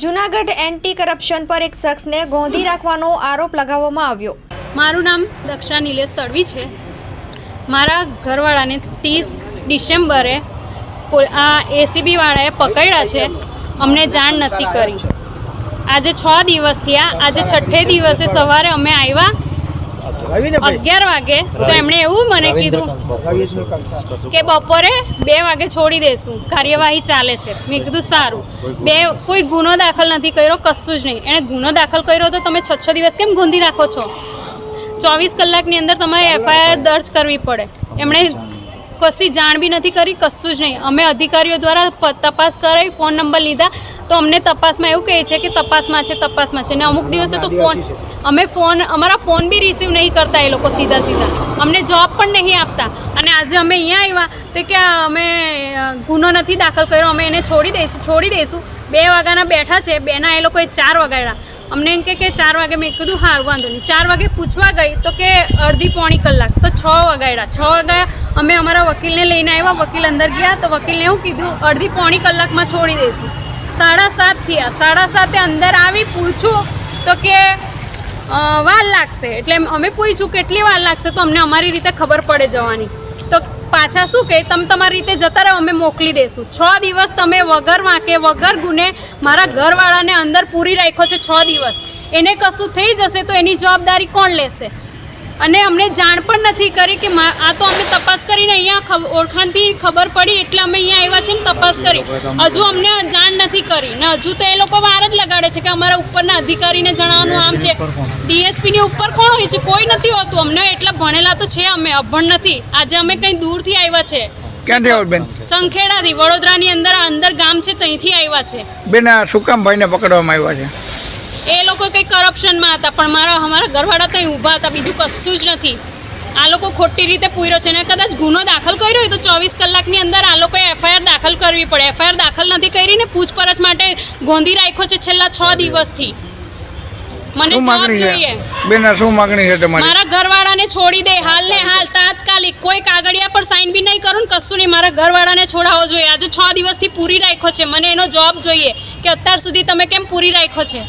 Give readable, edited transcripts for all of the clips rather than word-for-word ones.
Junagadh anti corruption પર એક શખ્સને ગોંધી રાખવાનો આરોપ લગાવવામાં આવ્યો। મારું નામ દક્ષા નિલેશ તડવી છે। મારા ઘરવાળાને 30 ડિસેમ્બરે આ એસીબી વાળાએ પકડ્યા છે। અમને જાણ નથી કરી। આજે 6 દિવસ થયા। આજે 6થે દિવસે સવારે અમે આવ્યા 11 વાગે, તો એમણે એવું મને કીધું કે બપોરે 2 વાગે છોડી દેશું, કાર્યવાહી ચાલે છે। મેં કીધું સારું। કોઈ ગુનો દાખલ નથી કર્યો, કશું જ નહીં। એણે ગુનો દાખલ કર્યો તો તમે 6 દિવસ કેમ ગોંધી રાખો છો? 24 કલાકની અંદર તમારે એફઆઈઆર દર્જ કરવી પડે। એમણે કશી જાણ બી નથી કરી, કશું જ નહીં। અમે અધિકારીઓ દ્વારા તપાસ કરાવી, ફોન નંબર લીધા, તો અમને તપાસમાં એવું કહે છે કે તપાસમાં છે ને અમુક દિવસે તો અમારા ફોન બી રિસીવ નહીં કરતા એ લોકો, સીધા અમને જોબ પણ નહીં આપતા। અને આજે અમે અહીંયા આવ્યા તો કે અમે ગુનો નથી દાખલ કર્યો, અમે એને છોડી દઈશું। 2 વાગ્યાના બેઠા છે, 2ના એ લોકોએ 4 વાગ્યા। અમને એમ કે 4 વાગે। મેં કીધું હા વાંધો નહીં। 4 વાગે પૂછવા ગઈ તો કે અડધી પોણી કલાક, તો 6 વાગ્યા। 6 વાગ્યા અમે અમારા વકીલને લઈને આવ્યા, વકીલ અંદર ગયા તો વકીલને એવું કીધું અડધી પોણી કલાકમાં છોડી દઈશું। 7:30 થયા। 7:30 અંદર આવી પૂછું તો કે વાર લાગશે। એટલે અમે પૂછ્યું કેટલી વાર લાગશે, તો અમને અમારી રીતે ખબર પડે જવાની। તો પાછા શું કહે, તમે તમારી રીતે જતા રહો, અમે મોકલી દઈશું। 6 દિવસ તમે વગર વાંકે વગર ગુને મારા ઘરવાળાને અંદર પૂરી રાખ્યો છે। 6 દિવસ એને કશું થઈ જશે તો એની જવાબદારી કોણ લેશે? અને અમને જાણ પણ નથી કરી કે આ તો અમે તપાસ કરીને અહીંયા ઓળખાણથી ખબર પડી એટલે અમે અહીંયા આવ્યા છીએ ને તપાસ કરી। હજુ અમને જાણ નથી કરી ને હજુ તો એ લોકો વાર જ લગાડે છે કે અમારા ઉપરના અધિકારીને જણાવવાનું આમ છે। ડીએસપીની ઉપર કોણ હોય છે? કોઈ નથી હોતું। અમને એટલા ભણેલા તો છે, અમે અભણ નથી। આજે અમે કંઈ દૂરથી આવ્યા છે, સંખેડાથી, વડોદરાની અંદર ગામ છે, ત્યાંથી આવ્યા છે। બેન, શું કામ ભાઈને પકડવામાં આવ્યા છે? એ લોકો કંઈ કરપ્શનમાં હતા, પણ અમારા ઘરવાળા કંઈ ઊભા હતા, બીજું કશું જ નથી। આ લોકો ખોટી રીતે પૂર્યો છે ને કદાચ ગુનો દાખલ કર્યો હોય તો 24 કલાકની અંદર આ લોકોએ એફઆઈઆર દાખલ કરવી પડે। એફઆઈઆર દાખલ નથી કરી ને પૂછપરછ માટે ગોંધી રાખ્યો છે છેલ્લા 6 દિવસથી। મને જવાબ જોઈએ। બેન, શું માંગણી છે તમારી? મારા ઘરવાળાને છોડી દે, હાલ ને હાલ, તાત્કાલિક। કોઈ કાગળિયા પર સાઈન બી નહીં કરું ને કશું નહીં। મારા ઘરવાળાને છોડાવવો જોઈએ। આજે 6 દિવસથી પૂરી રાખ્યો છે, મને એનો જવાબ જોઈએ કે અત્યાર સુધી તમે કેમ પૂરી રાખ્યો છે?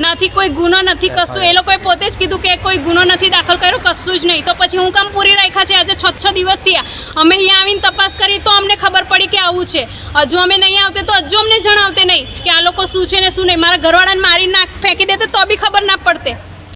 નથી, કોઈ ગુનો નથી, કશું। એ લોકોએ પોતે જ કીધું કે કોઈ ગુનો નથી દાખલ કર્યો, કશું જ નહીં। તો પછી હું કામ પૂરી રાખ્યા છે? આજે 6 દિવસ થયા। અમે અહીંયા આવીને તપાસ કરી તો અમને ખબર પડી કે આવું છે। હજુ અમે નહીં આવતે તો હજુ અમને જણાવતે નહીં કે આ લોકો શું છે ને શું નહીં। મારા ઘરવાળાને મારી ફેંકી દેતે તો બી ખબર ના પડતે।